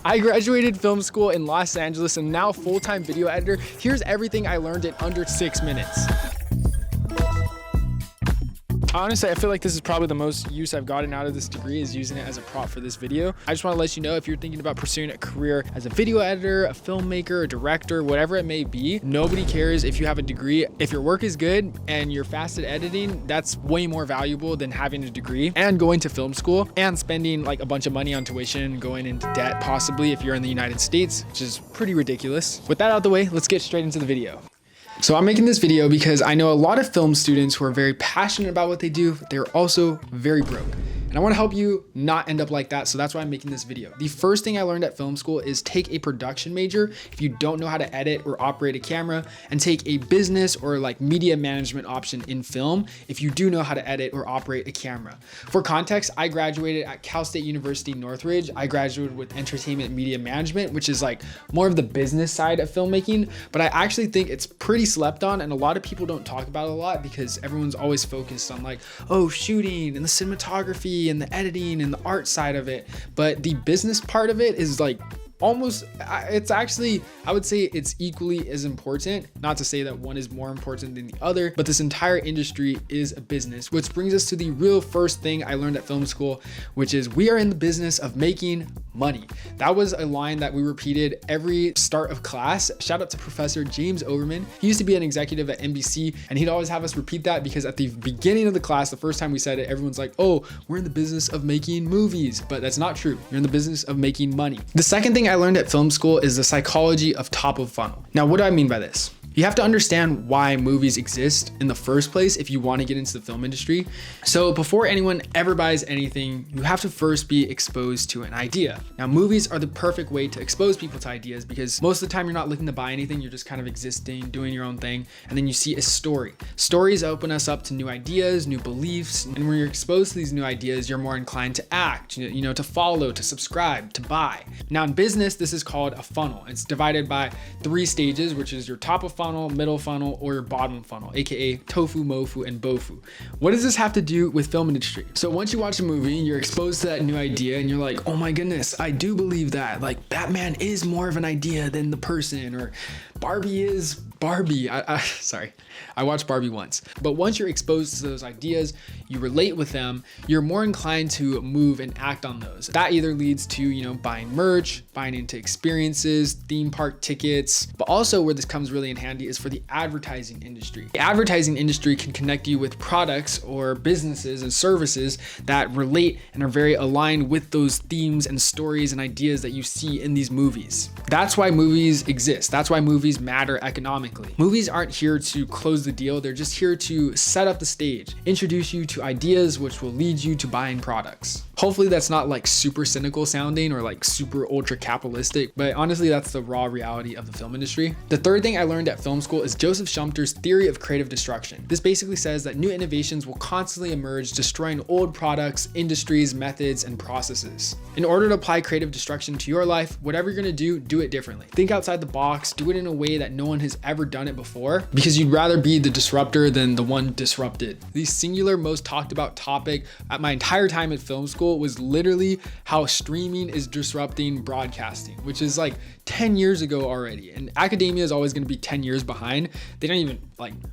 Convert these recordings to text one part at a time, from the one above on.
I graduated film school in Los Angeles and now full-time video editor. Here's everything I learned in under 6 minutes. Honestly, I feel like this is probably the most use I've gotten out of this degree, is using it as a prop for this video. I just want to let you know, if you're thinking about pursuing a career as a video editor, a filmmaker, a director, whatever it may be, nobody cares if you have a degree. If your work is good and you're fast at editing, that's way more valuable than having a degree and going to film school and spending like a bunch of money on tuition, going into debt possibly if you're in the United States, which is pretty ridiculous. With that out of the way, let's get straight into the video. So I'm making this video because I know a lot of film students who are very passionate about what they do, but they're also very broke. And I want to help you not end up like that. So that's why I'm making this video. The first thing I learned at film school is take a production major if you don't know how to edit or operate a camera, and take a business or like media management option in film if you do know how to edit or operate a camera. For context, I graduated at Cal State University Northridge. I graduated with entertainment media management, which is like more of the business side of filmmaking, but I actually think it's pretty slept on and a lot of people don't talk about it a lot because everyone's always focused on like, oh, shooting and the cinematography and the editing and the art side of it, but the business part of it is like almost, it's actually, I would say it's equally as important. Not to say that one is more important than the other, but this entire industry is a business, which brings us to the real first thing I learned at film school, which is we are in the business of making money. That was a line that we repeated every start of class. Shout out to Professor James Overman. He used to be an executive at NBC, and he'd always have us repeat that because at the beginning of the class, the first time we said it, everyone's like, oh, we're in the business of making movies, but that's not true. You're in the business of making money. The second thing I learned at film school is the psychology of top of funnel. Now, what do I mean by this? You have to understand why movies exist in the first place if you want to get into the film industry. So before anyone ever buys anything, you have to first be exposed to an idea. Now, movies are the perfect way to expose people to ideas because most of the time you're not looking to buy anything, you're just kind of existing, doing your own thing, and then you see a story. Stories open us up to new ideas, new beliefs, and when you're exposed to these new ideas, you're more inclined to act, to follow, to subscribe, to buy. Now, in business, this is called a funnel. It's divided by 3 stages, which is your top of funnel, middle funnel, or your bottom funnel, aka tofu, mofu, and bofu. What does this have to do with film industry? So once you watch a movie, you're exposed to that new idea and you're like, oh my goodness, I do believe that. Like Batman is more of an idea than the person, or Barbie is Barbie. Sorry, I watched Barbie once. But once you're exposed to those ideas, you relate with them, you're more inclined to move and act on those. That either leads to, buying merch, buying into experiences, theme park tickets, but also where this comes really in handy is for the advertising industry. The advertising industry can connect you with products or businesses and services that relate and are very aligned with those themes and stories and ideas that you see in these movies. That's why movies exist. That's why movies matter economically. Movies aren't here to close the deal. They're just here to set up the stage, introduce you to ideas which will lead you to buying products. Hopefully that's not like super cynical sounding or like super ultra capitalistic, but honestly, that's the raw reality of the film industry. The third thing I learned at film school is Joseph Schumpeter's theory of creative destruction. This basically says that new innovations will constantly emerge, destroying old products, industries, methods, and processes. In order to apply creative destruction to your life, whatever you're gonna do it differently. Think outside the box, do it in a way that no one has ever done it before, because you'd rather be the disruptor than the one disrupted. The singular most talked about topic at my entire time at film school was literally how streaming is disrupting broadcasting, which is like 10 years ago already. And academia is always going to be 10 years behind. They don't even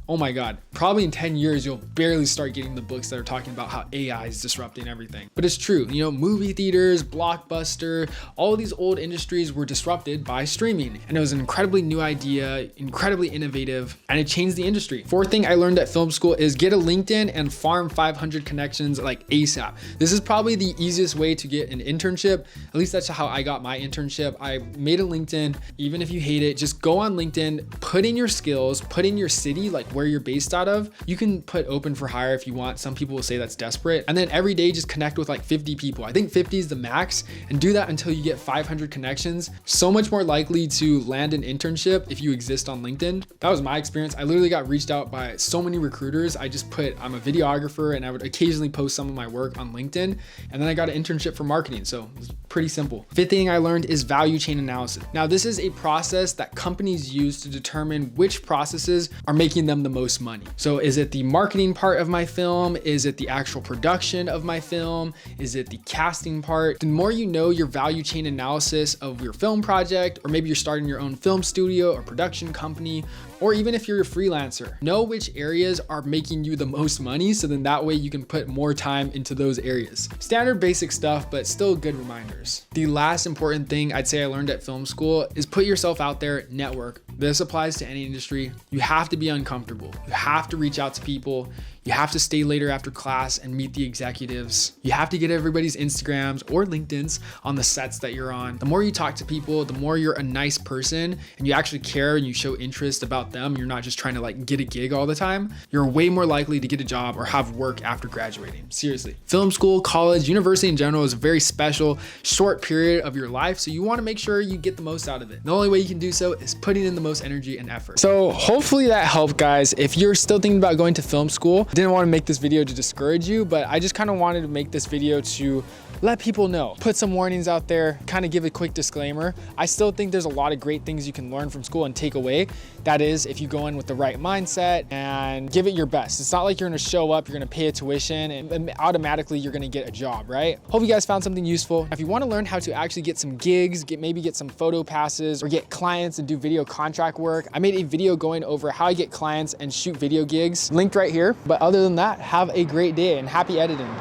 oh my God, probably in 10 years, you'll barely start getting the books that are talking about how AI is disrupting everything. But it's true, movie theaters, Blockbuster, all of these old industries were disrupted by streaming. And it was an incredibly new idea, incredibly innovative, and it changed the industry. Fourth thing I learned at film school is get a LinkedIn and farm 500 connections like ASAP. This is probably the easiest way to get an internship. At least that's how I got my internship. I made a LinkedIn. Even if you hate it, just go on LinkedIn, put in your skills, put in your city, like where you're based out of. You can put open for hire if you want. Some people will say that's desperate. And then every day just connect with like 50 people. I think 50 is the max, and do that until you get 500 connections. So much more likely to land an internship if you exist on LinkedIn. That was my experience. I literally got reached out by so many recruiters. I just put, I'm a videographer, and I would occasionally post some of my work on LinkedIn. And then I got an internship for marketing. So it was pretty simple. Fifth thing I learned is value chain analysis. Now, this is a process that companies use to determine which processes are making them the most money. So is it the marketing part of my film? Is it the actual production of my film? Is it the casting part? The more you know your value chain analysis of your film project, or maybe you're starting your own film studio or production company, or even if you're a freelancer, know which areas are making you the most money, so then that way you can put more time into those areas. Standard basic stuff, but still good reminders. The last important thing I'd say I learned at film school is put yourself out there, network. This applies to any industry. You have to be uncomfortable. You have to reach out to people. You have to stay later after class and meet the executives. You have to get everybody's Instagrams or LinkedIn's on the sets that you're on. The more you talk to people, the more you're a nice person and you actually care and you show interest about them. You're not just trying to like get a gig all the time. You're way more likely to get a job or have work after graduating. Seriously. Film school, college, university in general is a very special, short period of your life. So you want to make sure you get the most out of it. The only way you can do so is putting in the most energy and effort. So hopefully that helped, guys. If you're still thinking about going to film school, didn't want to make this video to discourage you, but I just kind of wanted to make this video to let people know, put some warnings out there, kind of give a quick disclaimer. I still think there's a lot of great things you can learn from school and take away. That is, if you go in with the right mindset and give it your best. It's not like you're gonna show up, you're gonna pay a tuition and automatically you're gonna get a job, right? Hope you guys found something useful. If you wanna learn how to actually get some gigs, maybe get some photo passes or get clients and do video contract work, I made a video going over how I get clients and shoot video gigs, linked right here. But other than that, have a great day and happy editing.